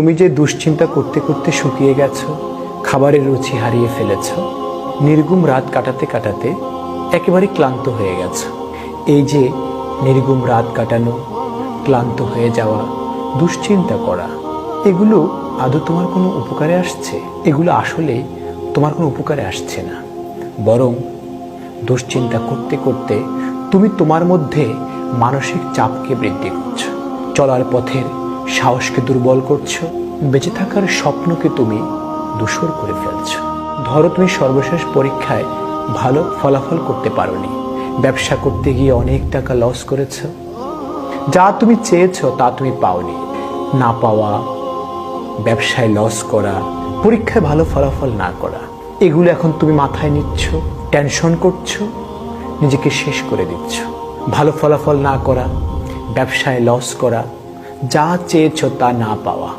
তুমি যে দুশ্চিন্তা করতে করতে শুকিয়ে গেছো, খাবারের রুচি হারিয়ে ফেলেছো, নির্ঘুম রাত কাটাতে কাটাতে একেবারে ক্লান্ত হয়ে গেছো। এই যে নির্ঘুম রাত কাটানো, ক্লান্ত হয়ে যাওয়া, দুশ্চিন্তা করা, এগুলো আদৌ তোমার কোনো উপকারে আসছে? এগুলো আসলে তোমার কোনো উপকারে আসছে না, বরং দুশ্চিন্তা করতে করতে তুমি তোমার মধ্যে মানসিক চাপকে বৃদ্ধি করছো, চলার পথের সাহসকে দুর্বল করছো, বেঁচে থাকার স্বপ্নকে তুমি ধূসর করে ফেলছো। ধরো তুমি সর্বশেষ পরীক্ষায় ভালো ফলাফল করতে পারোনি, ব্যবসা করতে গিয়ে অনেক টাকা লস করেছো, যা তুমি চেয়েছো তা তুমি পাওনি। না পাওয়া, ব্যবসায় লস করা, পরীক্ষায় ভালো ফলাফল না করা, এগুলো এখন তুমি মাথায় নিচ্ছ, টেনশন করছো, নিজেকে শেষ করে দিচ্ছ। ভালো ফলাফল না করা, ব্যবসায় লস করা, যা চেয়েছো তা না পাওয়া,